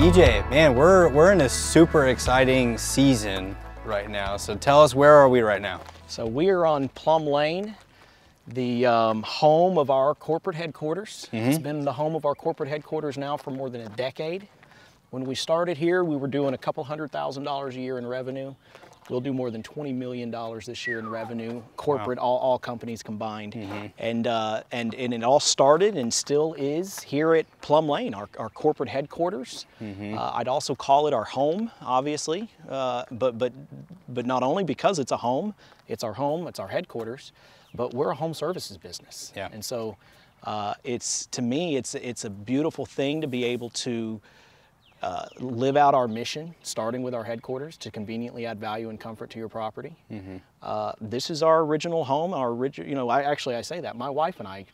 DJ, man, we're in a super exciting season right now. So tell us, where are we right now? So we are on Plum Lane, the home of our corporate headquarters. It's been the home of our corporate headquarters now for more than a decade. When we started here, we were doing a couple $100,000 a year in revenue. We'll do more than $20 million this year in revenue, corporate, wow. all companies combined. And it all started and still is here at Plum Lane, our corporate headquarters. I'd also call it our home, obviously, but not only because it's a home, it's our headquarters, but we're a home services business. Yeah. And so to me, it's a beautiful thing to be able to live out our mission, starting with our headquarters, to conveniently add value and comfort to your property. This is our original home. I say that my wife and I,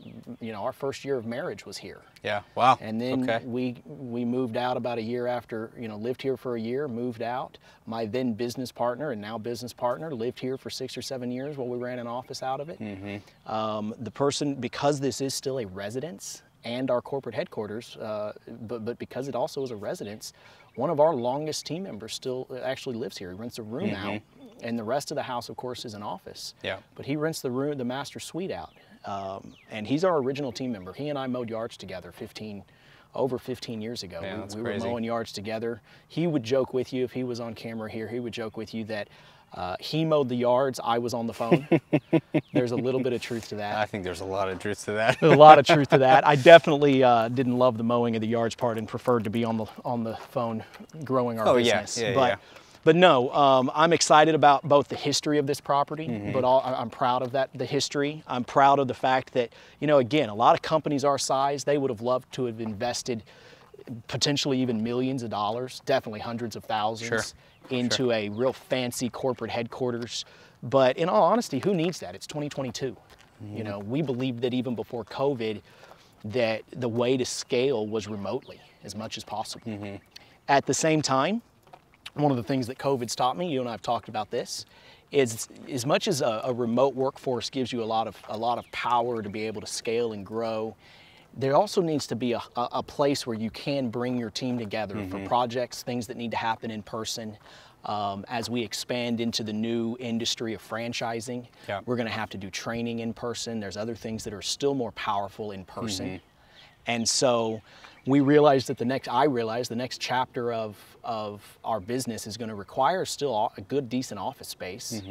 our first year of marriage was here. Yeah. Wow. And then we moved out about a year after. Lived here for a year, moved out. My then business partner and now business partner lived here for 6 or 7 years while we ran an office out of it. The person, because this is still a residence and our corporate headquarters, but because it also is a residence, one of our longest team members still actually lives here. He rents a room out, and the rest of the house, of course, is an office. Yeah. But he rents the master suite out, and he's our original team member. He and I mowed yards together over 15 years ago. Yeah, we were mowing yards together. He would joke with you, if he was on camera here, he would joke with you that he mowed the yards, I was on the phone. There's a little bit of truth to that. I think there's a lot of truth to that. There's a lot of truth to that. I definitely didn't love the mowing of the yards part and preferred to be on the phone growing our business. But no, I'm excited about both the history of this property, but I'm proud of the history. I'm proud of the fact that, again, a lot of companies our size, they would have loved to have invested potentially even millions of dollars, definitely hundreds of thousands, into a real fancy corporate headquarters. But in all honesty, who needs that? It's 2022. We believed that even before COVID, that the way to scale was remotely as much as possible. At the same time, one of the things that COVID's taught me, you and I have talked about this, is as much as a remote workforce gives you a lot of power to be able to scale and grow, there also needs to be a place where you can bring your team together for projects, things that need to happen in person. As we expand into the new industry of franchising, we're going to have to do training in person. There's other things that are still more powerful in person. And so I realized the next chapter of our business is going to require still a good, decent office space.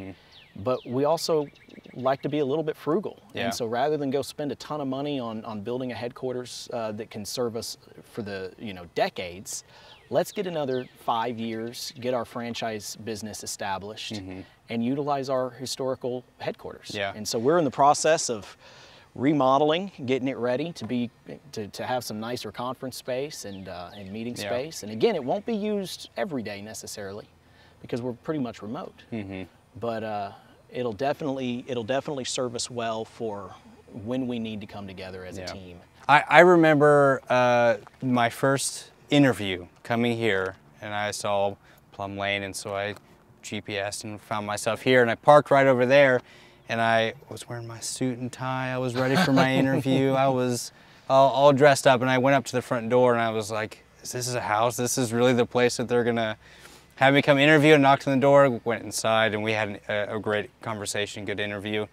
But we also like to be a little bit frugal. And so rather than go spend a ton of money on building a headquarters that can serve us for the decades, let's get another 5 years, get our franchise business established, and utilize our historical headquarters. And so we're in the process of remodeling, getting it ready to have some nicer conference space and meeting space. And again, it won't be used every day necessarily, because we're pretty much remote. But it'll definitely serve us well for when we need to come together as a team. I remember my first interview coming here, and I saw Plum Lane, and so I GPSed and found myself here, and I parked right over there, and I was wearing my suit and tie. I was ready for my interview. I was all dressed up, and I went up to the front door, and I was like, this is a house? This is really the place that they're gonna have me come interview? And knocked on the door, went inside, and we had a great conversation, good interview.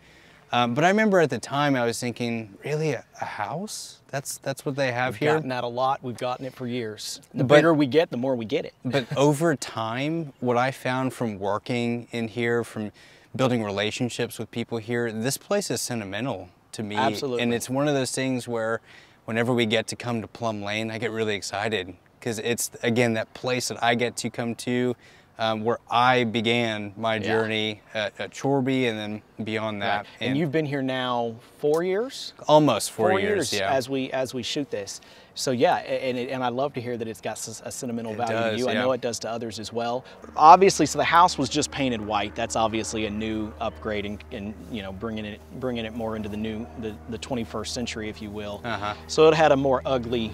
But I remember at the time I was thinking, really, a house? That's what they have here? We've gotten that a lot. We've gotten it for years. The bigger we get, the more we get it. But over time, what I found from working in here, from building relationships with people here, this place is sentimental to me. Absolutely. And it's one of those things where whenever we get to come to Plum Lane, I get really excited, because it's, again, that place that I get to come to, where I began my journey at Chorbie, and then beyond that. Right. And you've been here now 4 years? Almost 4 years, yeah. As we shoot this. So yeah, and I love to hear that it's got a sentimental value to you. I know it does to others as well. Obviously, so the house was just painted white. That's obviously a new upgrade, and bringing it more into the 21st century, if you will. So it had a more ugly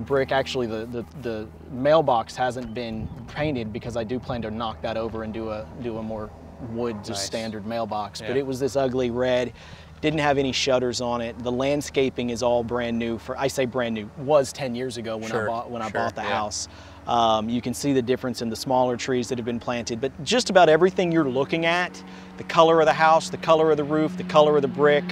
brick. Actually, the mailbox hasn't been painted, because I do plan to knock that over and do a more wood, just standard mailbox. But it was this ugly red. Didn't have any shutters on it. The landscaping is all brand new. I say brand new, was 10 years ago when I bought the house. You can see the difference in the smaller trees that have been planted, but just about everything you're looking at, the color of the house, the color of the roof, the color of the brick,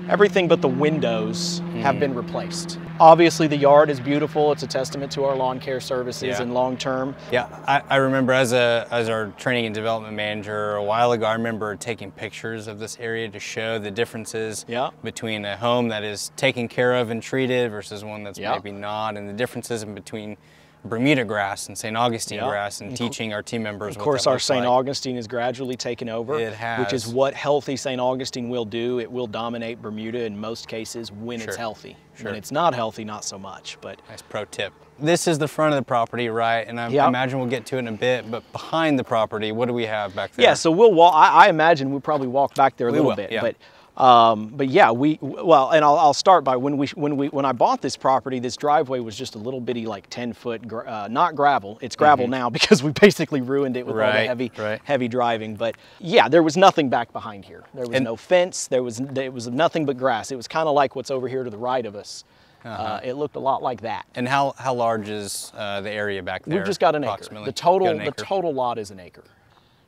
everything but the windows have been replaced. Obviously the yard is beautiful. It's a testament to our lawn care services and long term. Yeah, I remember as our training and development manager a while ago, I remember taking pictures of this area to show the differences between a home that is taken care of and treated versus one that's maybe not, and the differences in between Bermuda grass and St. Augustine grass, and teaching our team members. Of course, our St. Augustine is gradually taken over. It has. Which is what healthy St. Augustine will do. It will dominate Bermuda in most cases when it's healthy. When it's not healthy, not so much. But nice pro tip. This is the front of the property, right? And I imagine we'll get to it in a bit, but behind the property, what do we have back there? Yeah, so we'll walk. I imagine we'll probably walk back there a little bit. But yeah, and I'll start by when I bought this property, this driveway was just a little bitty, like 10-foot, not gravel. It's gravel now because we basically ruined it with all the heavy driving. But yeah, there was nothing back behind here. There was no fence. It was nothing but grass. It was kind of like what's over here to the right of us. It looked a lot like that. And how large is the area back there? We've just got an acre. The total lot is an acre.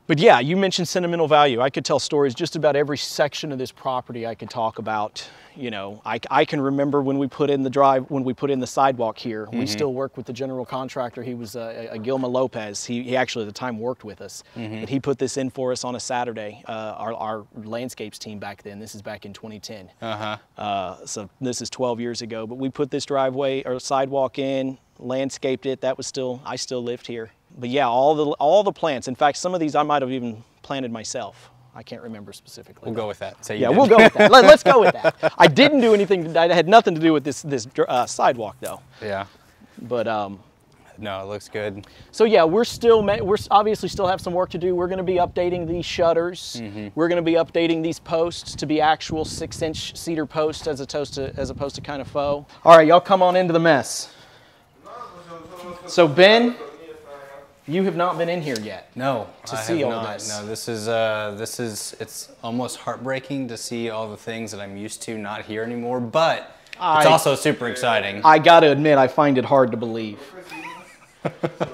But yeah, you mentioned sentimental value. I could tell stories just about every section of this property. I could talk about, you know, I can remember when we put in the sidewalk here. We still work with the general contractor. He was Gilma Lopez. He actually at the time worked with us. But he put this in for us on a Saturday. Our landscapes team back then. This is back in 2010. So this is 12 years ago. But we put this driveway or sidewalk in, landscaped it. That was I still lived here. But yeah, all the plants. In fact, some of these I might have even planted myself. I can't remember specifically. We'll go with that. We'll go with that. Let's go with that. I didn't do anything. I had nothing to do with this sidewalk though. Yeah. But no, it looks good. So yeah, we're obviously still have some work to do. We're going to be updating these shutters. We're going to be updating these posts to be actual 6-inch cedar posts as opposed to kind of faux. All right, y'all come on into the mess. So Ben, you have not been in here yet. No, to see all this. No, this is it's almost heartbreaking to see all the things that I'm used to not here anymore, but it's also super exciting. I got to admit, I find it hard to believe.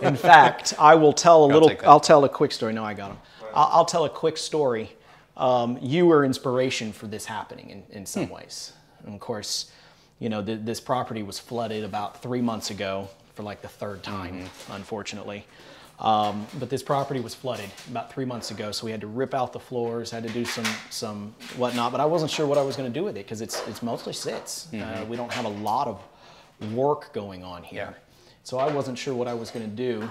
In fact, I'll tell a quick story. No, I got them. I'll tell a quick story. You were inspiration for this happening in some ways. And of course, you know, this property was flooded about 3 months ago for like the third time, unfortunately. But this property was flooded about 3 months ago, so we had to rip out the floors, had to do some whatnot, but I wasn't sure what I was going to do with it because it's mostly sits. We don't have a lot of work going on here. So I wasn't sure what I was going to do.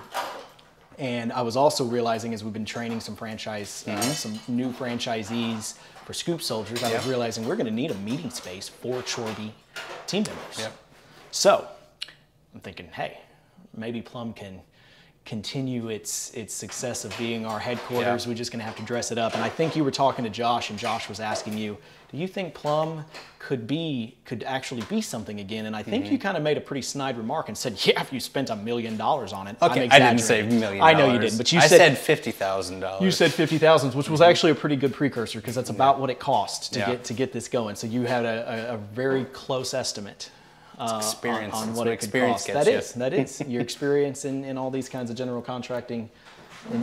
And I was also realizing as we've been training some some new franchisees for Scoop Soldiers, I was realizing we're going to need a meeting space for Chorbie team members. So I'm thinking, hey, maybe Plum can continue its success of being our headquarters. We're just going to have to dress it up. And I think you were talking to Josh, and Josh was asking you, do you think Plum could actually be something again? And I think you kind of made a pretty snide remark and said, yeah, if you spent $1 million on it. Okay, I didn't say $1 million. I know you didn't, but I said $50,000. You said $50,000, which was actually a pretty good precursor because that's about what it cost to get this going. So you had a very close estimate. Experience on what it could cost. That is your experience in all these kinds of general contracting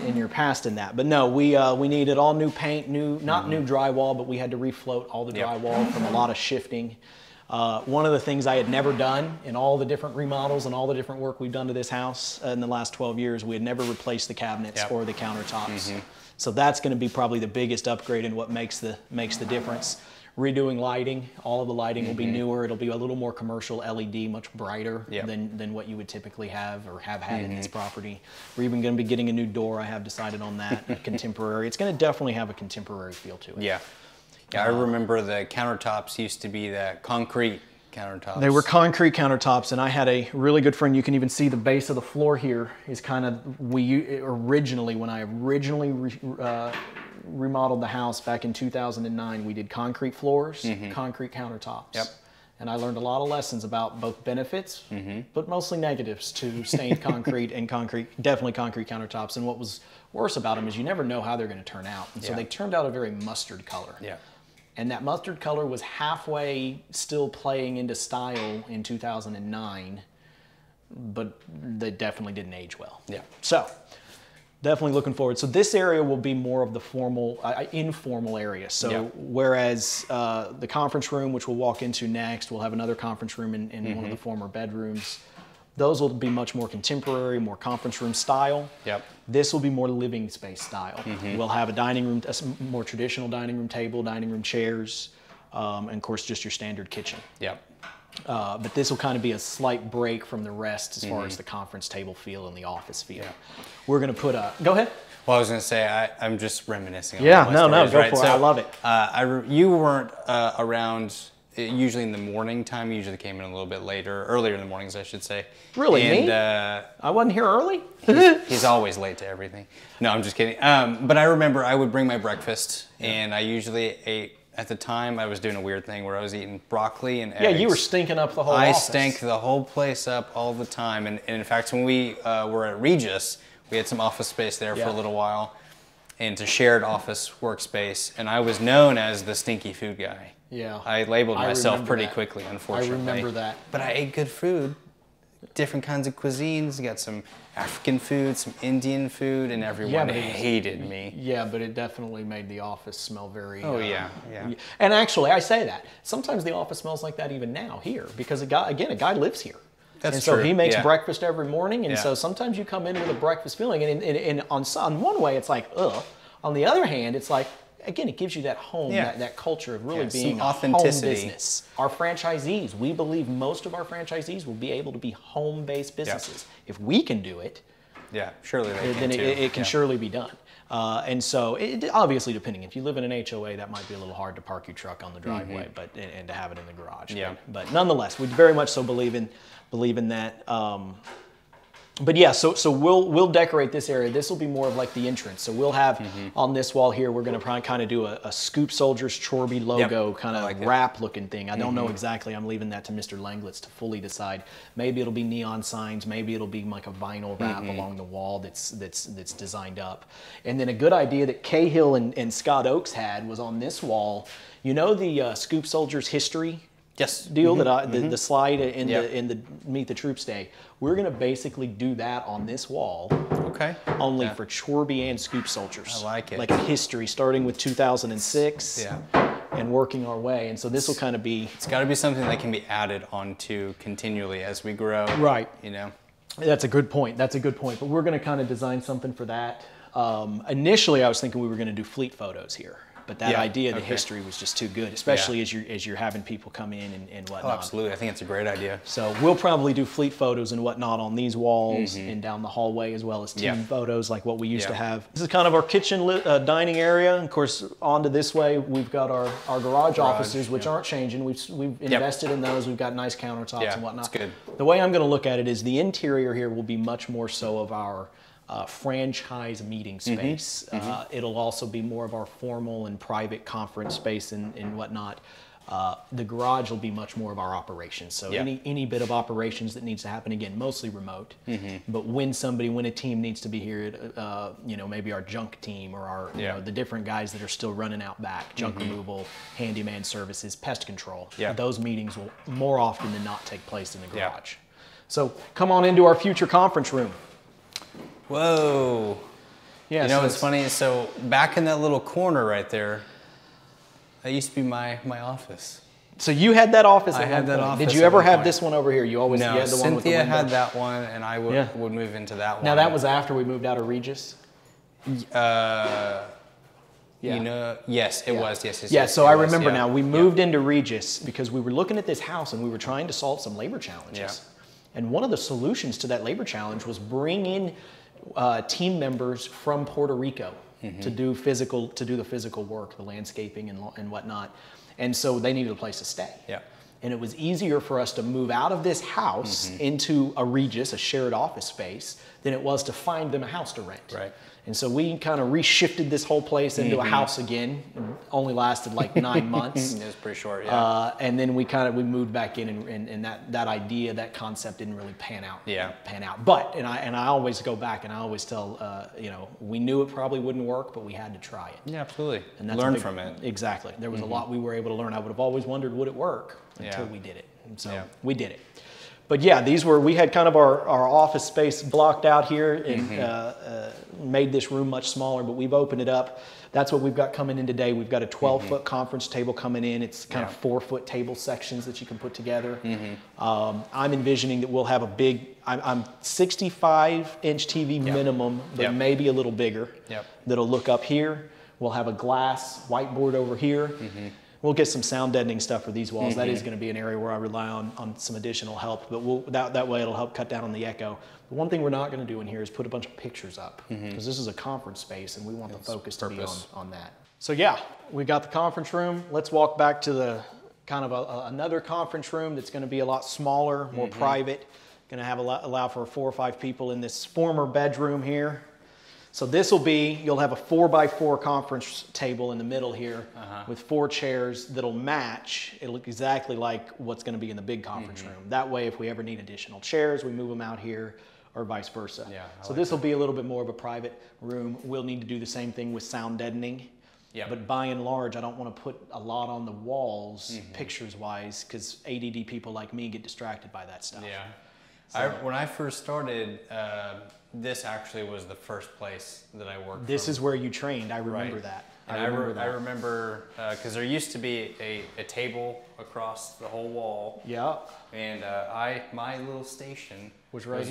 in your past in that. But no, we needed all new paint, not new drywall, but we had to refloat all the drywall from a lot of shifting. One of the things I had never done in all the different remodels and all the different work we've done to this house in the last 12 years, we had never replaced the cabinets or the countertops. So that's going to be probably the biggest upgrade in what makes the difference. Redoing lighting, all of the lighting will be newer. It'll be a little more commercial LED, much brighter than what you would typically have or have had in this property. We're even going to be getting a new door. I have decided on that, contemporary. It's going to definitely have a contemporary feel to it. Yeah, I remember the countertops used to be that concrete countertops. They were concrete countertops, and I had a really good friend. You can even see the base of the floor here is kind of, when I originally remodeled the house back in 2009, we did concrete floors, concrete countertops. And I learned a lot of lessons about both benefits, but mostly negatives to stained concrete and definitely concrete countertops. And what was worse about them is you never know how they're going to turn out. And so they turned out a very mustard color. And that mustard color was halfway still playing into style in 2009. but they definitely didn't age well. Yeah. So definitely looking forward. So this area will be more of the formal, informal area. So whereas the conference room, which we'll walk into next, we'll have another conference room in one of the former bedrooms. Those will be much more contemporary, more conference room style. Yep. This will be more living space style. We'll have a dining room, a more traditional dining room table, dining room chairs, and of course just your standard kitchen. Yep. But this will kind of be a slight break from the rest as far as the conference table feel and the office feel. Yeah. We're going to put a, go ahead. Well, I was going to say, I'm just reminiscing. Yeah, on no, stories, go right? for it. So, I love it. You weren't around usually in the morning time. You usually came in a little bit later, earlier in the mornings, I should say. Really, and, me? I wasn't here early? He's always late to everything. No, I'm just kidding. But I remember I would bring my breakfast, and I usually ate. At the time, I was doing a weird thing where I was eating broccoli and eggs. Yeah, you were stinking up the whole office. I stank the whole place up all the time. And in fact, when we were at Regis, we had some office space there for a little while. And it's a shared office workspace. And I was known as the stinky food guy. Yeah. I labeled myself pretty quickly, unfortunately. I remember that. But I ate good food. Different kinds of cuisines. You got some African food, some Indian food, and everyone hated me. Yeah, but it definitely made the office smell very... Oh, yeah. And actually, I say that. Sometimes the office smells like that even now here, because a guy lives here. That's true. So he makes breakfast every morning, and so sometimes you come in with a breakfast feeling, and on one way, it's like, ugh. On the other hand, it's like, again, it gives you that home, that culture of really being a home business. Our franchisees, we believe most of our franchisees will be able to be home-based businesses. If we can do it, surely they can then too. it can surely be done. And so, obviously, depending, if you live in an HOA, that might be a little hard to park your truck on the driveway, and to have it in the garage. But nonetheless, we very much so believe in that. But yeah, so we'll decorate this area. This will be more of like the entrance. So we'll have on this wall here, we're going to kind of do a Scoop Soldiers Chorbie logo kind of wrap looking thing. I don't know exactly. I'm leaving that to Mr. Langlitz to fully decide. Maybe it'll be neon signs. Maybe it'll be like a vinyl wrap along the wall that's designed up. And then a good idea that Cahill and Scott Oakes had was on this wall. You know the Scoop Soldiers history deal that the slide in the Meet the Troops Day. We're going to basically do that on this wall. Okay. Only for Chorbie and Scoop Soldiers. I like it. Like a history starting with 2006 and working our way. And so this will kind of be... It's got to be something that can be added onto continually as we grow. Right. You know? That's a good point. That's a good point. But we're going to kind of design something for that. Initially, I was thinking we were going to do fleet photos here. But that idea, the history was just too good, especially as you're having people come in and whatnot. Oh, absolutely. I think it's a great idea. So we'll probably do fleet photos and whatnot on these walls and down the hallway, as well as team photos like what we used to have. This is kind of our kitchen dining area. Of course, onto this way, we've got our garage offices, which aren't changing. We've invested in those. We've got nice countertops and whatnot. That's good. The way I'm going to look at it is the interior here will be much more so of our franchise meeting space. It'll also be more of our formal and private conference space and whatnot. The garage will be much more of our operations. So any bit of operations that needs to happen, again, mostly remote. But when a team needs to be here, maybe our junk team or our, the different guys that are still running out back, junk removal, handyman services, pest control. Those meetings will more often than not take place in the garage. So come on into our future conference room. Whoa. Yeah, you know, it's funny. So back in that little corner right there, that used to be my office. So you had that office at I had that office. Did you ever have this one over here? You always no, had the one with the Cynthia window. had that one, and I would move into that one. Now that was after we moved out of Regis? You know, yes, it was. Yes. Yeah, so I remember now. We moved into Regis because we were looking at this house and we were trying to solve some labor challenges. And one of the solutions to that labor challenge was bring in team members from Puerto Rico to do the physical work, the landscaping and whatnot. And so they needed a place to stay. And it was easier for us to move out of this house into a Regis, a shared office space, than it was to find them a house to rent. And so we kind of reshifted this whole place into a house again. It only lasted like 9 months. It was pretty short, and then we moved back in, and that idea, that concept didn't really pan out. But I always go back and I always tell we knew it probably wouldn't work, but we had to try it. Yeah, absolutely. And that's learn from it. Exactly. There was a lot we were able to learn. I would have always wondered would it work until we did it. And so we did it. But yeah, we had kind of our office space blocked out here and made this room much smaller, but we've opened it up. That's what we've got coming in today. We've got a 12-foot conference table coming in. It's kind of 4-foot table sections that you can put together. I'm envisioning that we'll have a big, I'm 65-inch TV minimum, but maybe a little bigger. That'll look up here. We'll have a glass whiteboard over here. We'll get some sound deadening stuff for these walls. That is going to be an area where I rely on some additional help, but that way it'll help cut down on the echo. The one thing we're not going to do in here is put a bunch of pictures up, because this is a conference space and we want the focus to be on that. So yeah, we got the conference room. Let's walk back to the kind of another conference room that's going to be a lot smaller, more private. Going to have allow for 4 or 5 people in this former bedroom here. So this will be, you'll have a 4x4 conference table in the middle here with 4 chairs that'll match. It'll look exactly like what's going to be in the big conference room. That way, if we ever need additional chairs, we move them out here or vice versa. So this will be a little bit more of a private room. We'll need to do the same thing with sound deadening. But by and large, I don't want to put a lot on the walls pictures-wise, because ADD people like me get distracted by that stuff. So, when I first started, this actually was the first place that I worked. This is where you trained. I remember that. I remember because there used to be a table across the whole wall. And my little station was right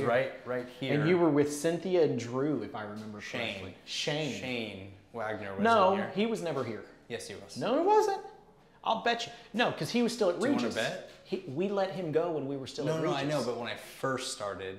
here. And you were with Cynthia and Drew, if I remember correctly. Shane Wagner was No, in here. He was never here. Yes, he was. No, he wasn't. I'll bet you. No, because he was still at Regis. Do you want to bet? We let him go when we were still at Regis. No, I know, but when I first started,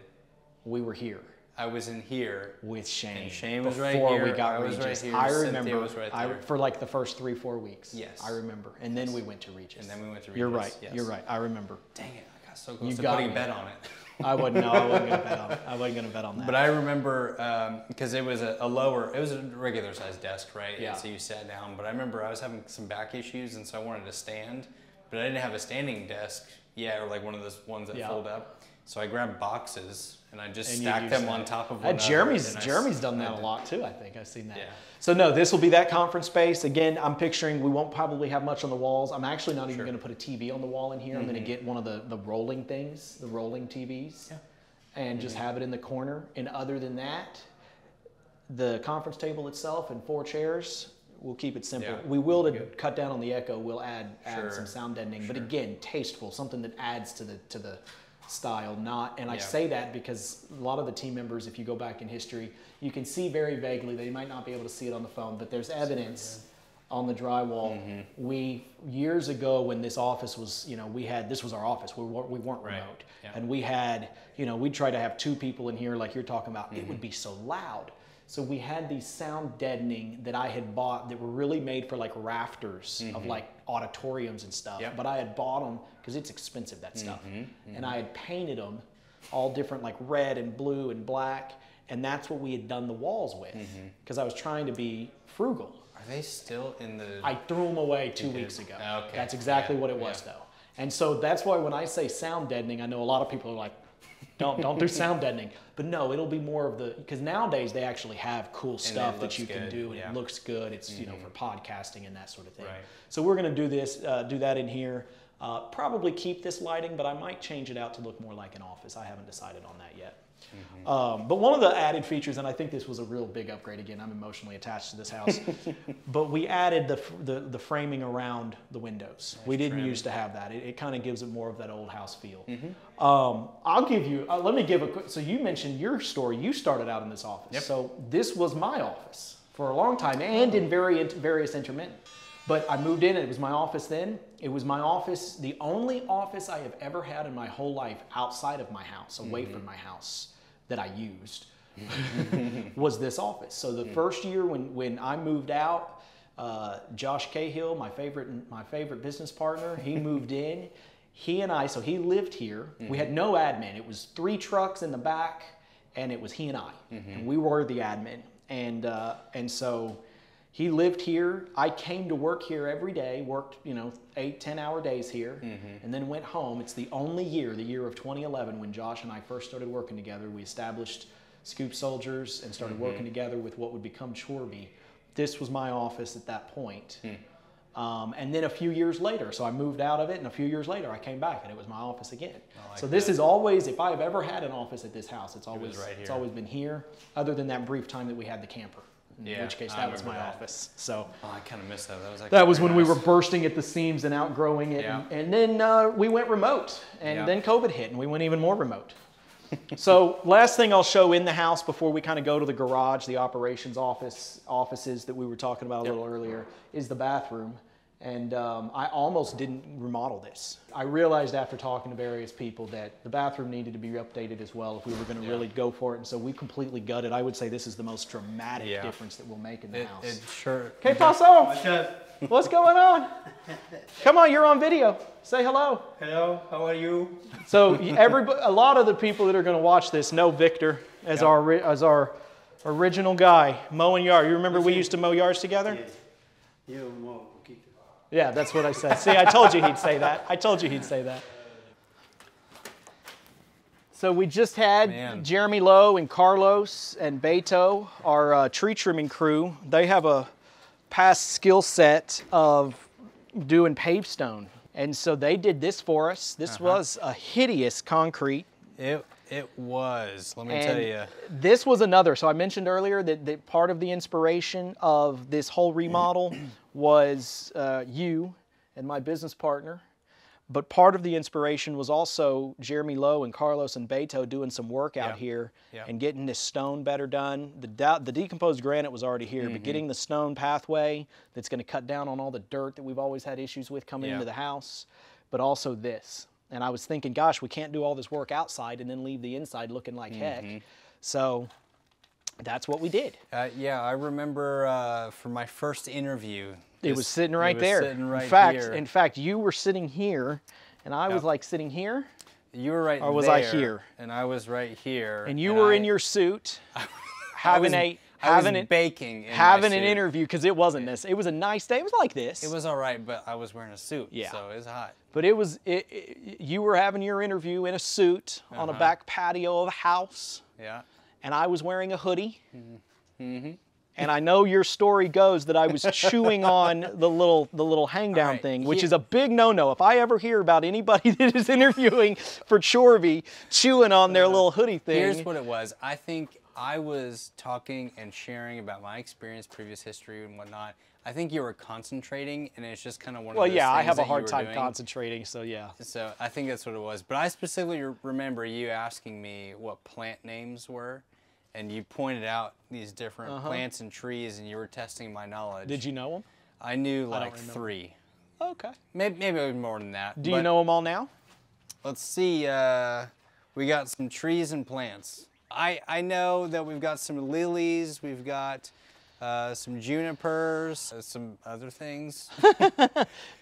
we were here. I was in here with Shane. And Shane was right here. Before we got Regis. Regis. Right here. I Cynthia remember. Was right there. For like the first 3-4 weeks. Yes. I remember. And then we went to Regis. And then we went to Regis. You're right. Yes. You're right. I remember. Dang it! I got so close to putting a bet on it. I wasn't going to bet on it. I wasn't going to bet on that. But I remember because it was it was a regular sized desk, right? Yeah. And so you sat down. But I remember I was having some back issues, and so I wanted to stand, but I didn't have a standing desk. Yeah, or like one of those ones that fold up. So I grabbed boxes and I just stacked them on top of one another. Jeremy's done that a lot too, I think. I've seen that. So no, this will be that conference space. Again, I'm picturing we won't probably have much on the walls. I'm actually not even going to put a TV on the wall in here. I'm going to get one of the rolling things, the rolling TVs, and just have it in the corner. And other than that, the conference table itself and 4 chairs, we'll keep it simple. We will, to cut down on the echo, we'll add some sound deadening. But again, tasteful, something that adds to the style, and I say that because a lot of the team members, if you go back in history, you can see very vaguely, they might not be able to see it on the phone, but there's evidence on the drywall. We, years ago when this office was, this was our office, we weren't remote. And we had, we'd try to have 2 people in here like you're talking about, it would be so loud. So we had these sound deadening that I had bought that were really made for like rafters of like auditoriums and stuff. But I had bought them because it's expensive, that stuff. And I had painted them all different, like red and blue and black. And that's what we had done the walls with because I was trying to be frugal. Are they still in the... I threw them away 2 weeks ago. Okay. That's exactly what it was though. And so that's why when I say sound deadening, I know a lot of people are like, don't do sound deadening. But no, it'll be more of the, because nowadays they actually have cool stuff that you can do, and it looks good. It's for podcasting and that sort of thing. So we're going to do this, do that in here. Probably keep this lighting, but I might change it out to look more like an office. I haven't decided on that yet. But one of the added features, and I think this was a real big upgrade, again, I'm emotionally attached to this house, but we added the framing around the windows. We didn't used to have that. It kind of gives it more of that old house feel. I'll give you, let me give a quick, so you mentioned your story. You started out in this office. So this was my office for a long time and in various intermittent. But I moved in and it was my office then. It was my office, the only office I have ever had in my whole life outside of my house, away from my house, that I used, was this office. So the first year when I moved out, Josh Cahill, my favorite business partner, he moved in. He and I, so he lived here. We had no admin. It was 3 trucks in the back, and it was he and I. And we were the admin. And so he lived here. I came to work here every day, worked 8-10-hour days here, and then went home. It's the only year, the year of 2011, when Josh and I first started working together. We established Scoop Soldiers and started working together with what would become Chorbie. This was my office at that point. And then a few years later, so I moved out of it, and a few years later I came back and it was my office again. So this is always, if I have ever had an office at this house, it's always been here, other than that brief time that we had the camper. In which case that was my office. So I kind of missed that. That was when we were bursting at the seams and outgrowing it. And then we went remote, and then COVID hit and we went even more remote. So last thing I'll show in the house before we kind of go to the garage, the operations offices that we were talking about a little earlier, is the bathroom. And I almost didn't remodel this. I realized after talking to various people that the bathroom needed to be updated as well if we were going to really go for it. And so we completely gutted. I would say this is the most dramatic difference that we'll make in the house. It sure. ¿Qué pasó? What's going on? Come on, you're on video. Say hello. Hello, how are you? So a lot of the people that are going to watch this know Victor as our original guy, mowing yard. You remember we used to mow yards together? Yes. You mow. Yeah, that's what I said. See, I told you he'd say that. I told you he'd say that. So we just had Jeremy Lowe and Carlos and Beto, our tree trimming crew. They have a past skill set of doing pavestone. And so they did this for us. This was a hideous concrete. It was, let me tell you. This was another, so I mentioned earlier that part of the inspiration of this whole remodel was you and my business partner, but part of the inspiration was also Jeremy Lowe and Carlos and Beto doing some work out here and getting this stone better done. The decomposed granite was already here, but getting the stone pathway that's going to cut down on all the dirt that we've always had issues with coming into the house, but also this. And I was thinking, gosh, we can't do all this work outside and then leave the inside looking like heck. So that's what we did. Yeah, I remember for my first interview. It was sitting right there. In fact, you were sitting here, and I was like sitting here. You were right there. Or was I here? And I was right here. And you were in your suit, having an interview, because it wasn't this. It was a nice day. It was like this. It was all right, but I was wearing a suit, so it was hot. But you were having your interview in a suit on a back patio of a house. Yeah. And I was wearing a hoodie. And I know your story goes that I was chewing on the little hang down thing, which is a big no-no. If I ever hear about anybody that is interviewing for Chorbie chewing on their little hoodie thing. Here's what it was. I think I was talking and sharing about my experience, previous history and whatnot. I think you were concentrating, and it's just kind of one of those things. Well, yeah, I have a hard time concentrating, so yeah. So I think that's what it was. But I specifically remember you asking me what plant names were. And you pointed out these different plants and trees, and you were testing my knowledge. Did you know them? I knew like 3. Okay. Maybe more than that. Do you know them all now? Let's see. We got some trees and plants. I know that we've got some lilies. We've got some junipers, some other things.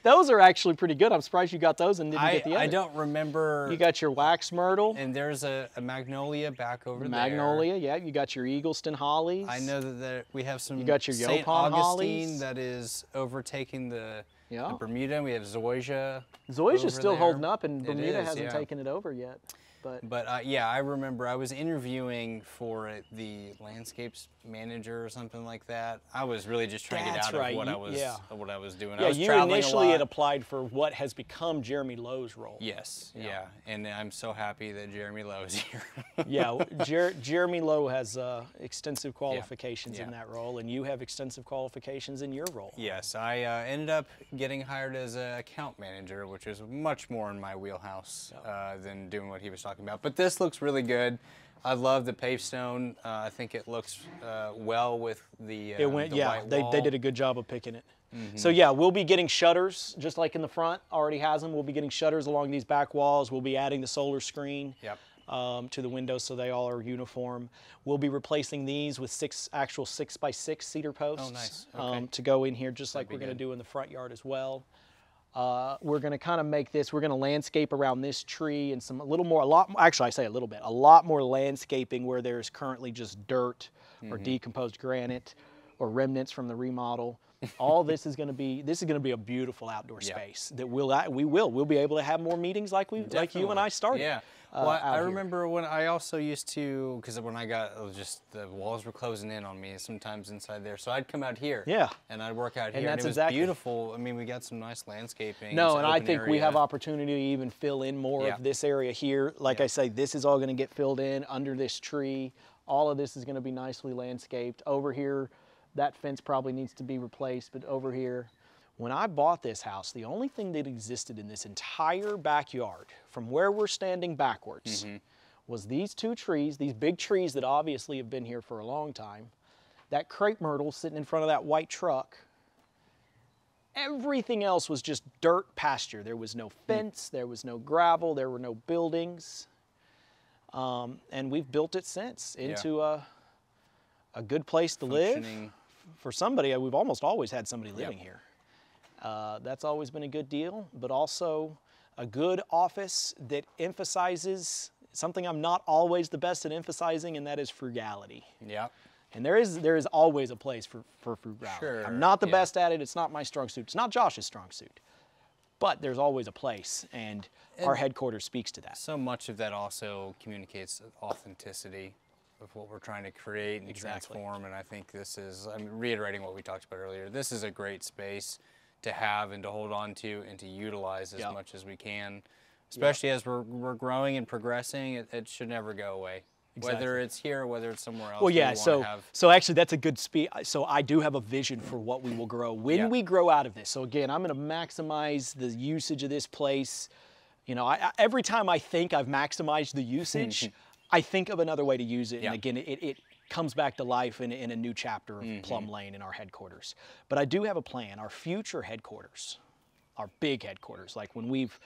Those are actually pretty good. I'm surprised you got those and didn't get the others. I don't remember. You got your wax myrtle. And there's a magnolia back over there. Magnolia, yeah. You got your Eagleston hollies. I know that we have some. You got your St. Yopon Augustine hollies. that is overtaking the Bermuda. We have zoysia. Zoysia's still holding up, and Bermuda hasn't taken it over yet. But yeah, I remember I was interviewing for the landscapes manager or something like that. I was really just trying to get out of what I was doing. Yeah, I was you traveling initially a lot. had applied for what has become Jeremy Lowe's role. Yes, and I'm so happy that Jeremy Lowe is here. Yeah, Jeremy Lowe has extensive qualifications in that role, and you have extensive qualifications in your role. Yes, I ended up getting hired as an account manager, which is much more in my wheelhouse than doing what he was talking about. But this looks really good. I love the pavestone. I think it looks well with the white wall. They did a good job of picking it. So yeah, we'll be getting shutters, just like in the front, already has them. We'll be getting shutters along these back walls. We'll be adding the solar screen to the windows so they all are uniform. We'll be replacing these with actual 6x6 cedar posts. Oh, nice. Okay. To go in here, just like we're going to do in the front yard as well. We're going to kind of make this, we're going to landscape around this tree and a lot more landscaping where there's currently just dirt or decomposed granite. or remnants from the remodel. All this is going to be a beautiful outdoor space that we'll be able to have more meetings like you and I started. Yeah. Well, I remember when I also used to, because when I got, the walls were closing in on me sometimes inside there, so I'd come out here. Yeah. And I'd work out here, and it was beautiful. I mean, we got some nice landscaping. No, and I think we have opportunity to even fill in more of this area here. Like I say, this is all going to get filled in under this tree. All of this is going to be nicely landscaped. Over here, that fence probably needs to be replaced, but over here, when I bought this house, the only thing that existed in this entire backyard, from where we're standing backwards, was these two trees, these big trees that obviously have been here for a long time, that crepe myrtle sitting in front of that white truck. Everything else was just dirt pasture. There was no fence, there was no gravel, there were no buildings. And we've built it since into a good place to live. For somebody, we've almost always had somebody living here. That's always been a good deal, but also a good office that emphasizes something I'm not always the best at emphasizing, and that is frugality. Yeah. And there is always a place for frugality. Sure. I'm not the best at it. It's not my strong suit. It's not Josh's strong suit. But there's always a place, and our headquarters speaks to that. So much of that also communicates authenticity of what we're trying to create and transform, and I think this is, I'm reiterating what we talked about earlier, this is a great space to have and to hold on to and to utilize as much as we can, especially as we're growing and progressing. It should never go away. Whether it's here or whether it's somewhere else. Well, yeah, so actually that's a good so I do have a vision for what we will grow when we grow out of this. So again, I'm going to maximize the usage of this place. You know, every time I think I've maximized the usage, I think of another way to use it, and again, it comes back to life in a new chapter of Plum Lane in our headquarters. But I do have a plan. Our future headquarters, our big headquarters, like when we've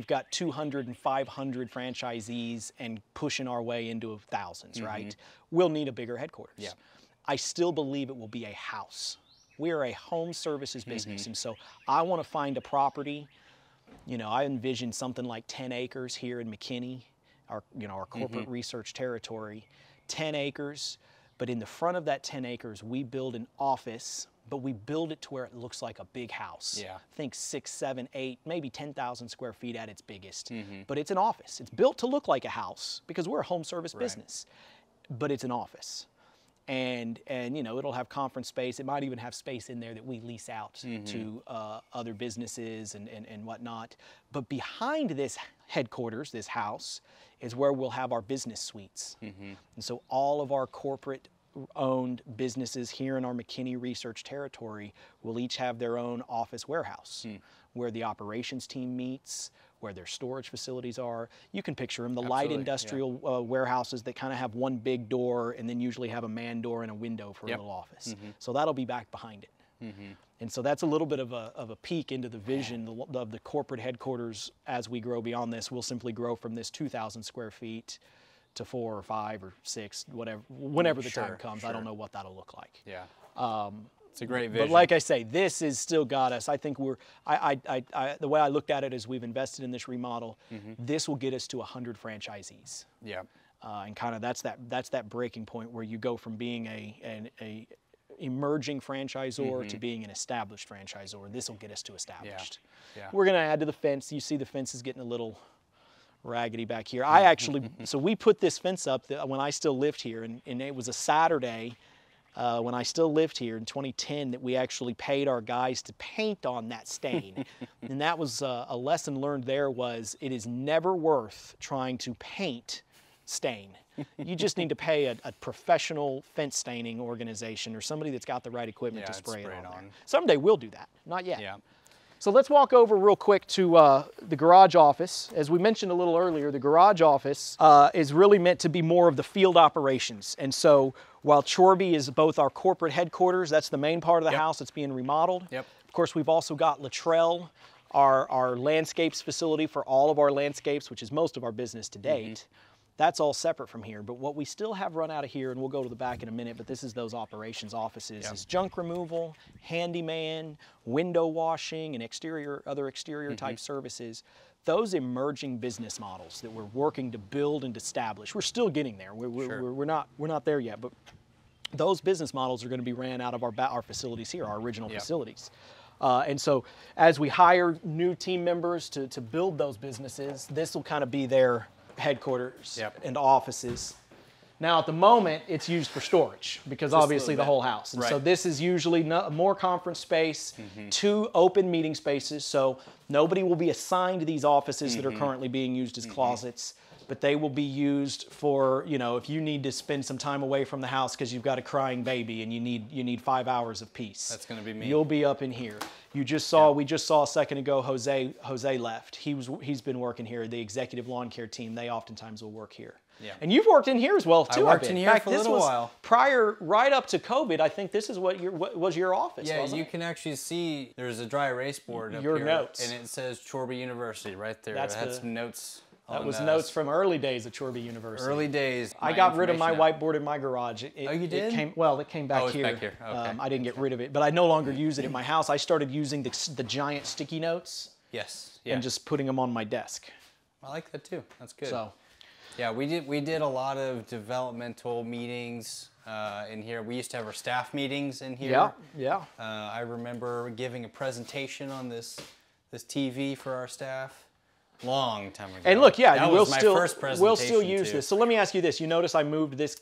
got 200 and 500 franchisees and pushing our way into thousands, right? We'll need a bigger headquarters. Yeah. I still believe it will be a house. We are a home services business, and so I want to find a property. You know, I envision something like 10 acres here in McKinney, our corporate research territory, 10 acres, but in the front of that 10 acres, we build an office, but we build it to where it looks like a big house. Yeah. Think 6, 7, 8, maybe 10,000 square feet at its biggest, but it's an office. It's built to look like a house because we're a home service business, but it's an office. And you know, it'll have conference space. It might even have space in there that we lease out to other businesses and whatnot. But behind this headquarters, this house, is where we'll have our business suites. And so all of our corporate owned businesses here in our McKinney research territory will each have their own office warehouse where the operations team meets, where their storage facilities are. You can picture them, the light industrial warehouses that kind of have one big door and then usually have a man door and a window for a little office. So that'll be back behind it. And so that's a little bit of a peek into the vision of the corporate headquarters as we grow beyond this. We'll simply grow from this 2,000 square feet to 4 or 5 or 6, whatever, whenever the time comes. I don't know what that'll look like. Yeah. It's a great vision. But like I say, this has still got us. I think the way I looked at it is we've invested in this remodel. This will get us to 100 franchisees. Yeah. And kind of that's that breaking point where you go from being a emerging franchisor to being an established franchisor. This will get us to established. Yeah. We're going to add to the fence. You see the fence is getting a little raggedy back here. I actually, so we put this fence up when I still lived here, and it was a Saturday when I still lived here in 2010 that we actually paid our guys to paint on that stain. And that was a lesson learned there was it is never worth trying to paint stain. You just need to pay a professional fence staining organization or somebody that's got the right equipment to spray it on. Someday we'll do that, not yet. Yeah. So let's walk over real quick to the garage office. As we mentioned a little earlier, the garage office is really meant to be more of the field operations. And so while Chorbie is both our corporate headquarters, that's the main part of the house that's being remodeled. Of course, we've also got Luttrell, our landscapes facility for all of our landscapes, which is most of our business to date. That's all separate from here. But what we still have run out of here, and we'll go to the back in a minute, but this is those operations offices, is junk removal, handyman, window washing, and other exterior type services. Those emerging business models that we're working to build and establish. We're still getting there. We're not there yet, but those business models are going to be ran out of our facilities here, our original facilities. And so as we hire new team members to build those businesses, this will kind of be their headquarters and offices. Now, at the moment, it's used for storage because obviously the whole house. And so this is usually more conference space, 2 open meeting spaces. So nobody will be assigned to these offices that are currently being used as closets, but they will be used for, you know, if you need to spend some time away from the house because you've got a crying baby and you need 5 hours of peace. That's going to be me. You'll be up in here. You just saw, we just saw a second ago, Jose left. He's been working here. The executive lawn care team, they oftentimes will work here. Yeah. And you've worked in here as well too. I worked in here for a little while. Prior, right up to COVID, I think this is what was your office. Yeah, wasn't you it? can actually see there's a dry erase board up your here, notes, and it says Chorbie University right there. That's notes. That was notes from early days at Chorbie University. Early days. I got rid of my whiteboard in my garage. Oh, you did? It came back here. Back here. Okay. I didn't get rid of it, but I no longer use it at my house. I started using the giant sticky notes. Yes. And just putting them on my desk. I like that too. That's good. So. Yeah, we did a lot of developmental meetings in here. We used to have our staff meetings in here. Yeah. I remember giving a presentation on this TV for our staff. Long time ago. And look, that was my first presentation we'll still use this. So let me ask you this. You notice I moved this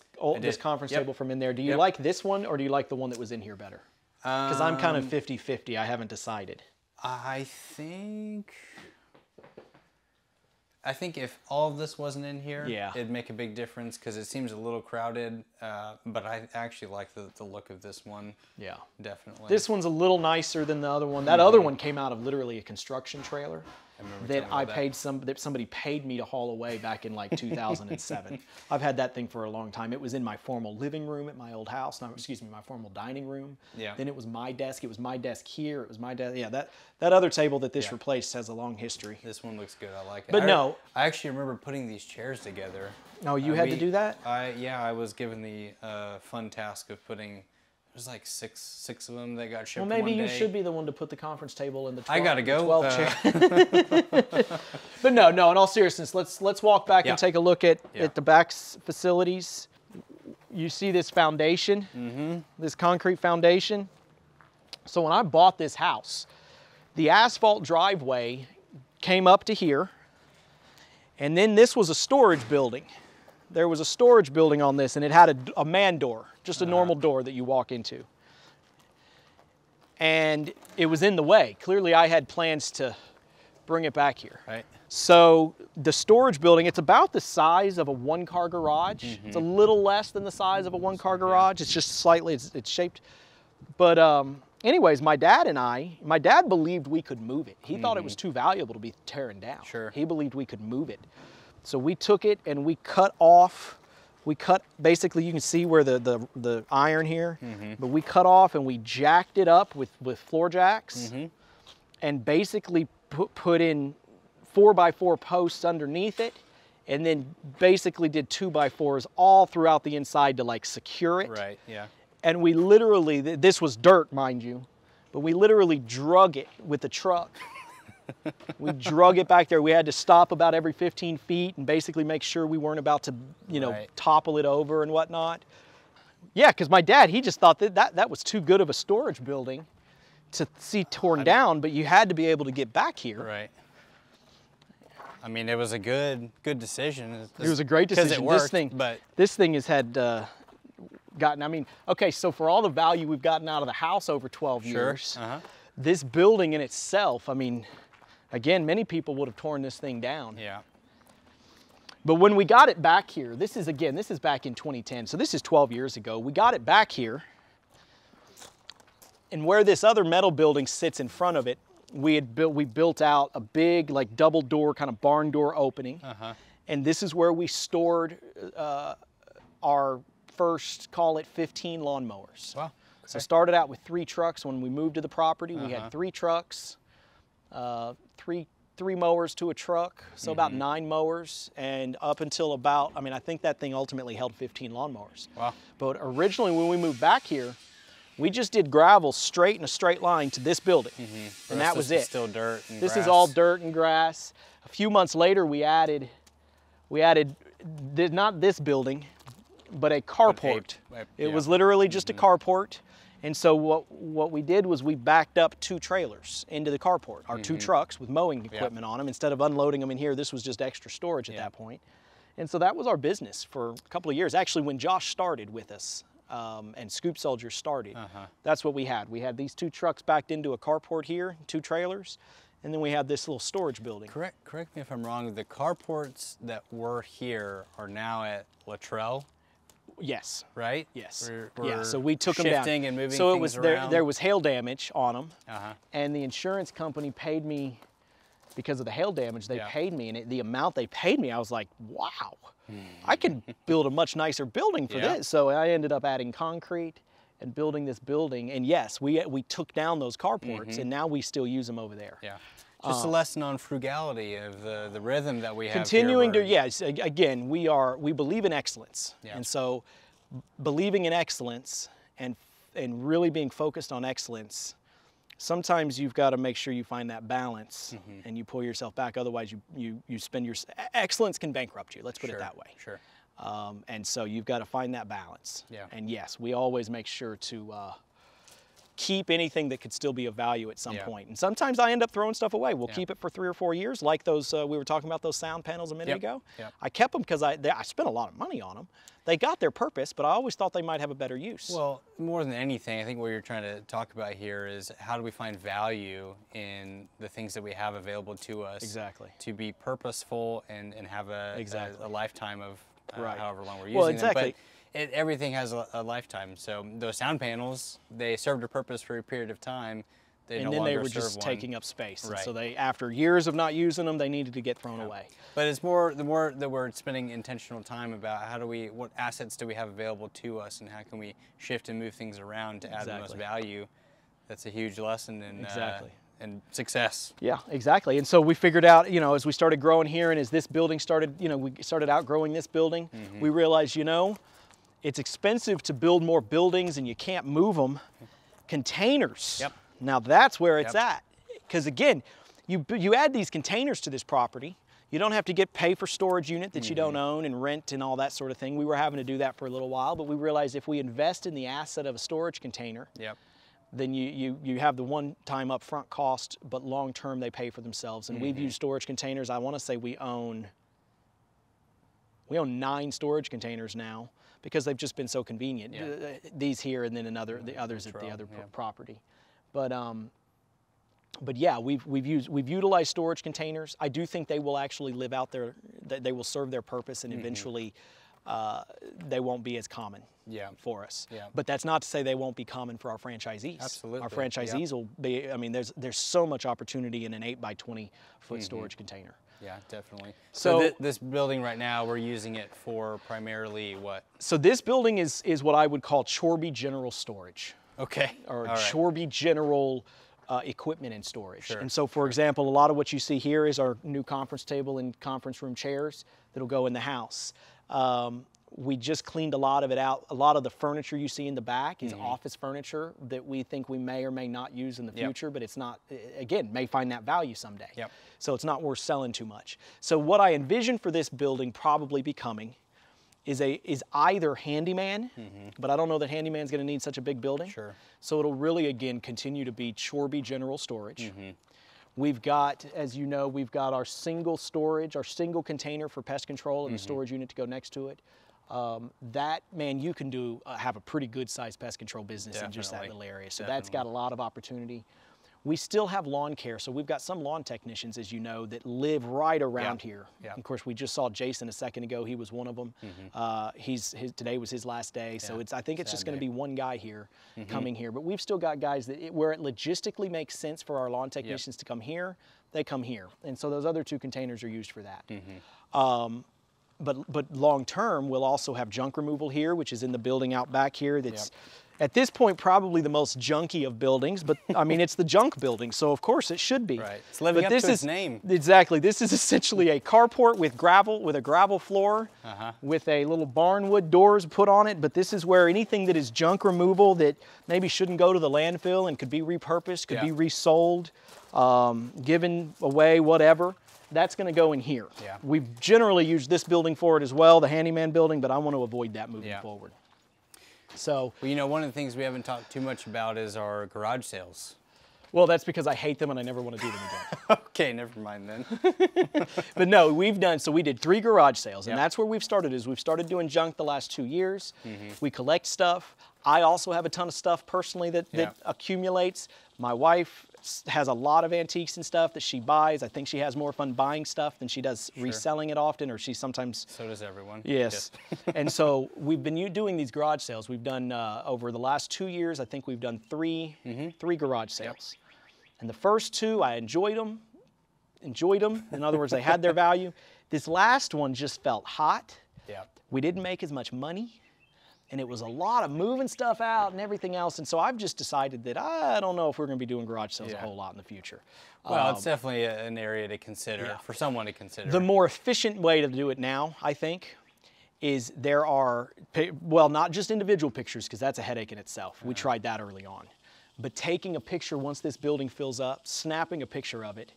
conference table from in there. Do you like this one or do you like the one that was in here better? Because I'm kind of 50-50. I haven't decided. I think if all of this wasn't in here, it'd make a big difference because it seems a little crowded, but I actually like the look of this one. Yeah. Definitely. This one's a little nicer than the other one. That other one came out of literally a construction trailer that somebody paid me to haul away back in like 2007. I've had that thing for a long time. It was in my formal living room at my old house. No, excuse me, my formal dining room. Yeah. Then it was my desk. It was my desk here. It was my desk. Yeah, that other table that this replaced has a long history. This one looks good. I like it. But no. I actually remember putting these chairs together. Oh, you had to do that? I was given the fun task of putting. There's like six of them that got shipped one day. Well, maybe you should be the one to put the conference table in the 12, I gotta go. 12 chairs. But no, in all seriousness, let's walk back and take a look at the back facilities. You see this foundation, this concrete foundation. So when I bought this house, the asphalt driveway came up to here, and then this was a storage building. There was a storage building on this, and it had a man door, just a normal door that you walk into. And it was in the way. Clearly, I had plans to bring it back here. Right. So the storage building, it's about the size of a one-car garage. It's a little less than the size of a one-car garage. It's just slightly, it's shaped. But anyways, my dad believed we could move it. He thought it was too valuable to be tearing down. Sure. He believed we could move it. So we took it and we cut basically, you can see where the iron here, but we cut off and we jacked it up with floor jacks and basically put in 4x4 posts underneath it, and then basically did 2x4s all throughout the inside to like secure it. Right, yeah. And we literally, this was dirt, mind you, but we literally drug it with the truck. We drug it back there. We had to stop about every 15 feet and basically make sure we weren't about to, topple it over and whatnot. Yeah, because my dad, he just thought that was too good of a storage building to see torn down, but you had to be able to get back here. Right. I mean, it was a good decision. It was a great decision. Because it worked, this thing has had gotten, I mean, okay, so for all the value we've gotten out of the house over 12 years, this building in itself, I mean, again, many people would have torn this thing down. Yeah. But when we got it back here, this is back in 2010, so this is 12 years ago. We got it back here, and where this other metal building sits in front of it, we built out a big, like, double door, kind of barn door opening. And this is where we stored our first, call it 15 lawnmowers. Wow. Okay. So started out with 3 trucks. When we moved to the property, we had 3 trucks, three mowers to a truck, so about 9 mowers, and up until about, I mean, I think that thing ultimately held 15 lawnmowers. Wow. But originally when we moved back here, we just did gravel straight in a straight line to this building, and that was it. Still dirt and This grass. is all dirt and grass. A few months later, we added not this building, but a carport. It was literally just a carport. And so what we did was we backed up 2 trailers into the carport, our 2 trucks with mowing equipment on them. Instead of unloading them in here, this was just extra storage at that point. And so that was our business for a couple of years. Actually, when Josh started with us and Scoop Soldier started, that's what we had. We had these 2 trucks backed into a carport here, 2 trailers, and then we had this little storage building. Correct me if I'm wrong, the carports that were here are now at Luttrell? Yes. Right? Yes. We're so we took them down. shifting and moving so it things was around. there was hail damage on them, and the insurance company paid me, because of the hail damage, they paid me, and the amount they paid me, I was like, wow, I can build a much nicer building for this. So I ended up adding concrete and building this building, and yes, we took down those carports, and now we still use them over there. Yeah. Just a lesson on frugality of the rhythm that we have. Continuing to, yes, again, we believe in excellence. And so believing in excellence and really being focused on excellence, sometimes you've got to make sure you find that balance and you pull yourself back. Otherwise you spend your, excellence can bankrupt you, let's put it that way. Sure. And so you've got to find that balance. Yeah. And yes, we always make sure to keep anything that could still be of value at some point. And sometimes I end up throwing stuff away. We'll keep it for 3 or 4 years, like those, we were talking about those sound panels a minute ago. I kept them because I spent a lot of money on them. They got their purpose, but I always thought they might have a better use. Well, more than anything, I think what you're trying to talk about here is how do we find value in the things that we have available to us. Exactly. To be purposeful and have a lifetime of however long we're using well, exactly. them. But everything has a lifetime. So those sound panels, they served a purpose for a period of time. And then they were just taking up space. And so they, after years of not using them, they needed to get thrown away. But it's more, the more that we're spending intentional time about what assets do we have available to us and how can we shift and move things around to add the most value. That's a huge lesson in and success. Yeah, exactly. And so we figured out, as we started growing here and as this building started, we started outgrowing this building, we realized, it's expensive to build more buildings and you can't move them. Containers. Now that's where it's at. Because again, you add these containers to this property, you don't have to pay for storage unit that you don't own and rent and all that sort of thing. We were having to do that for a little while, but we realized if we invest in the asset of a storage container, then you have the one-time upfront cost, but long-term they pay for themselves. And we've used storage containers. I want to say we own 9 storage containers now, because they've just been so convenient. These here and then the others at the other property. But yeah, we've utilized storage containers. I do think they will actually live out there. They will serve their purpose, and eventually they won't be as common for us. But that's not to say they won't be common for our franchisees. Absolutely. Our franchisees will be. I mean, there's so much opportunity in an 8x20 foot storage container. Yeah, definitely. So this building right now, we're using it for primarily what? So this building is what I would call Chorbie General Storage. Okay. Or Chorbie General equipment and storage. And so, for example, a lot of what you see here is our new conference table and conference room chairs that'll go in the house. We just cleaned a lot of it out. A lot of the furniture you see in the back is office furniture that we think we may or may not use in the future, but it's not, again, may find that value someday. So it's not worth selling too much. So what I envision for this building probably becoming is either handyman, but I don't know that handyman's gonna need such a big building. So it'll really, again, continue to be Chorbie General Storage. We've got, as you know, we've got our single storage, our single container for pest control and the storage unit to go next to it. You can have a pretty good sized pest control business in just that little area. So that's got a lot of opportunity. We still have lawn care. So we've got some lawn technicians, as you know, that live right around here. Of course, we just saw Jason a second ago. He was one of them. Today was his last day. So I think it's just going to be one guy here coming here. But we've still got guys where it logistically makes sense for our lawn technicians to come here, they come here. And so those other 2 containers are used for that. But long term, we'll also have junk removal here, which is in the building out back here. That's at this point probably the most junky of buildings, but I mean it's the junk building, so of course it should be. It's living up to its name. Exactly. This is essentially a carport with a gravel floor, with a little barnwood doors put on it. But this is where anything that is junk removal that maybe shouldn't go to the landfill and could be repurposed, could be resold, given away, whatever. that's going to go in here. Yeah. We've generally used this building for it as well, the handyman building, but I want to avoid that moving forward. So, well, you know, one of the things we haven't talked too much about is our garage sales. Well, that's because I hate them and I never want to do them again. Okay, never mind then. But no, we did 3 garage sales, and that's where we've started. We've started doing junk the last 2 years. We collect stuff. I also have a ton of stuff personally that accumulates. My wife has a lot of antiques and stuff that she buys. I think she has more fun buying stuff than she does reselling it often, or she sometimes... So does everyone. Yes. And so we've been doing these garage sales. We've done, over the last 2 years, I think we've done three garage sales. And the first 2, I enjoyed them. In other words, they had their value. This last one just felt hot. Yeah. We didn't make as much money. And it was a lot of moving stuff out and everything else. And so I've just decided that I don't know if we're going to be doing garage sales a whole lot in the future. Well, it's definitely an area to consider, for someone to consider. The more efficient way to do it now, I think, is there are, well, not just individual pictures, because that's a headache in itself. We tried that early on. But taking a picture once this building fills up, snapping a picture of it,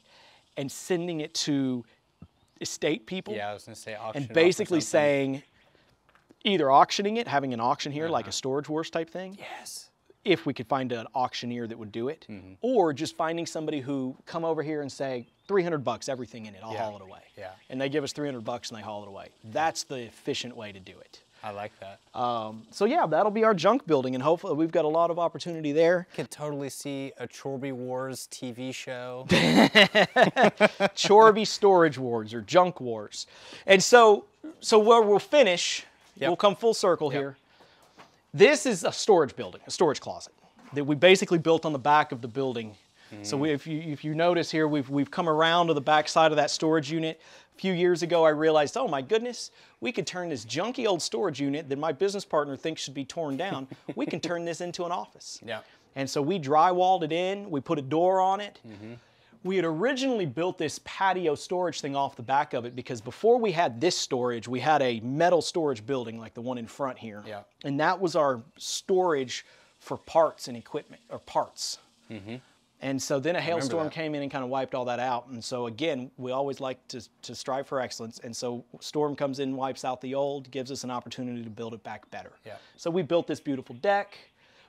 and sending it to estate people. Yeah, I was going to say auction. And basically saying, either auctioning it, having an auction here, like a Storage Wars type thing. Yes. If we could find an auctioneer that would do it. Or just finding somebody who come over here and say, $300, everything in it, I'll haul it away. Yeah. And they give us $300 and they haul it away. That's the efficient way to do it. I like that. So yeah, that'll be our junk building, and hopefully we've got a lot of opportunity there. Could totally see a Chorbie Wars TV show. Chorbie Storage Wars or Junk Wars. And so where we'll finish, we'll come full circle here. This is a storage building, a storage closet that we basically built on the back of the building. So if you notice here, we've come around to the back side of that storage unit. A few years ago, I realized, oh my goodness, we could turn this junky old storage unit that my business partner thinks should be torn down, we can turn this into an office. Yeah. And so we drywalled it in, we put a door on it. We had originally built this patio storage thing off the back of it because before we had this storage, we had a metal storage building like the one in front here. Yeah. And that was our storage for parts and equipment, or parts. And so then a hailstorm came in and kind of wiped all that out. And so again, we always like to strive for excellence. And so storm comes in, wipes out the old, gives us an opportunity to build it back better. Yeah. So we built this beautiful deck.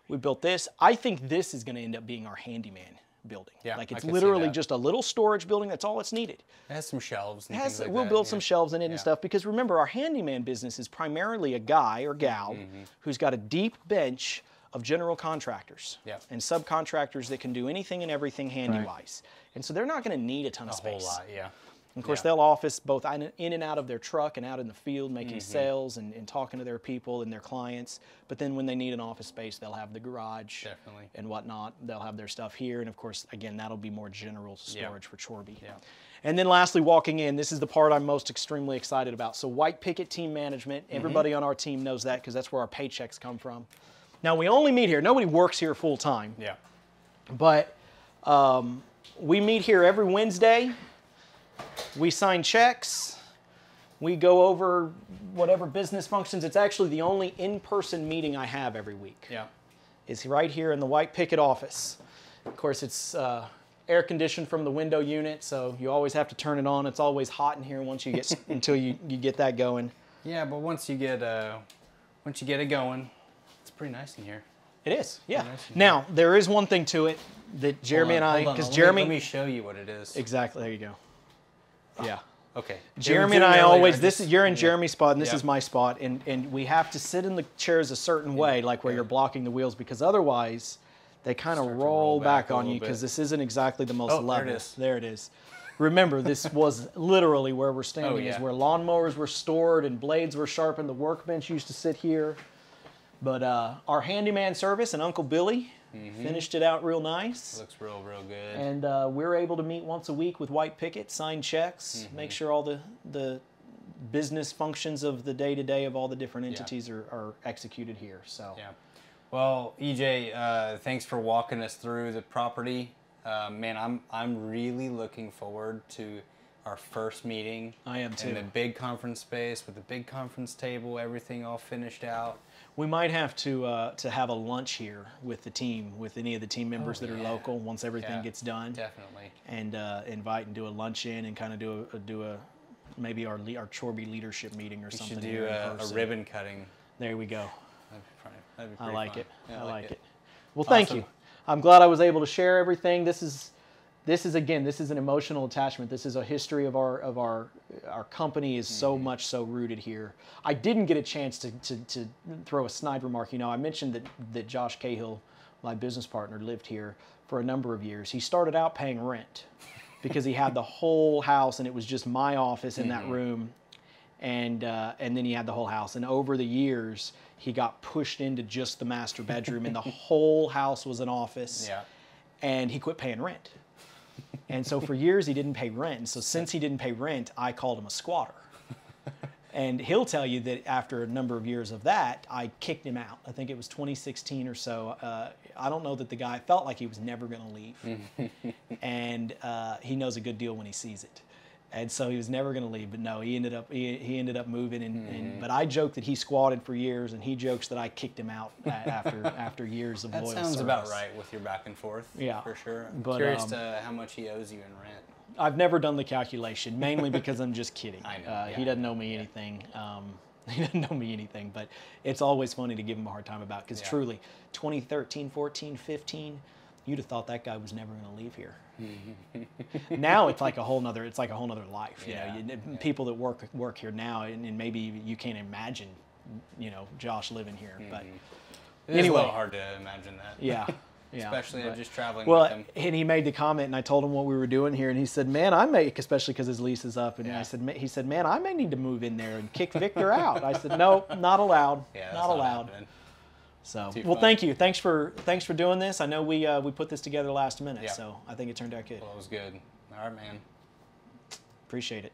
We built this. I think this is going to end up being our handyman building. Yeah, like it's I can see literally that. just a little storage building. That's all it's needed. It has some shelves and things like we'll that. build some shelves in it and stuff, because remember, our handyman business is primarily a guy or gal who's got a deep bench of general contractors and subcontractors that can do anything and everything handy-wise. And so they're not going to need a ton of space. A whole lot, yeah. And of course, they'll office both in and out of their truck and out in the field making sales and talking to their people and their clients. But then when they need an office space, they'll have the garage and whatnot. They'll have their stuff here. And of course, again, that'll be more general storage for Chorbie. Yeah. And then lastly, walking in, this is the part I'm most extremely excited about. So white picket team management, everybody on our team knows that because that's where our paychecks come from. Now, we only meet here. Nobody works here full time. Yeah. But we meet here every Wednesday. We sign checks. We go over whatever business functions. It's actually the only in-person meeting I have every week. Yeah. It's right here in the white picket office. Of course, it's air conditioned from the window unit, so you always have to turn it on. It's always hot in here once you get until you get that going. Yeah, but once you get it going, it's pretty nice in here. It is, yeah. Now, there is one thing to it that Jeremy and I, because Jeremy... Let me show you what it is. Exactly, there you go. Yeah. Okay. Jeremy and I always, you're in Jeremy's spot and this is my spot, and we have to sit in the chairs a certain way, like where you're blocking the wheels, because otherwise they kind of roll back on you, because this isn't exactly the most level. There it is. There it is. Remember, this was literally where we're standing, is where lawnmowers were stored and blades were sharpened. The workbench used to sit here. But our handyman service and Uncle Billy finished it out real nice. Looks real good. And we're able to meet once a week with white picket, sign checks, make sure all the business functions of the day-to-day of all the different entities are executed here. So. Yeah. Well, EJ, thanks for walking us through the property. Man, I'm really looking forward to our first meeting. I am too. In the big conference space with the big conference table, everything all finished out. We might have to have a lunch here with the team, with any of the team members that are local once everything gets done. Definitely. And invite and do a lunch-in and kind of do a maybe our Chorbie leadership meeting or something. We should do a ribbon cutting. There we go. That'd be I like fun. it. Yeah, I like it. Well, awesome. thank you. I'm glad I was able to share everything. This is again, this is an emotional attachment. This is a history of our company is so much so rooted here. I didn't get a chance to throw a snide remark. You know, I mentioned that Josh Cahill, my business partner, lived here for a number of years. He started out paying rent because he had the whole house and it was just my office in that room. And then he had the whole house. And over the years, he got pushed into just the master bedroom and the whole house was an office. Yeah. And he quit paying rent. And so for years he didn't pay rent. And so since he didn't pay rent, I called him a squatter. And he'll tell you that after a number of years of that, I kicked him out. I think it was 2016 or so. I don't know that the guy felt like he was never going to leave. And he knows a good deal when he sees it. And so he was never going to leave, but no, he ended up moving. And but I joke that he squatted for years, and he jokes that I kicked him out after years of loyal service. That sounds about right with your back and forth. Yeah, for sure. I'm but, curious to how much he owes you in rent. I've never done the calculation, mainly because I'm just kidding. I know. He doesn't owe me anything. He doesn't know me anything, but it's always funny to give him a hard time about because truly, 2013, 14, 15, you'd have thought that guy was never going to leave here. Now it's like a whole nother life. You know, people that work here now, and maybe you can't imagine, you know, Josh living here. But it's a little hard to imagine that. Yeah. Especially just traveling well, with him. And he made the comment, and I told him what we were doing here, and he said, "Man, I may," especially because his lease is up, and he said, "Man, I may need to move in there and kick Victor out." I said, "No, not allowed. Yeah, not allowed." So, Too well, fun. thank you. Thanks for doing this. I know we put this together last minute, so I think it turned out good. Well, it was good. All right, man. Appreciate it.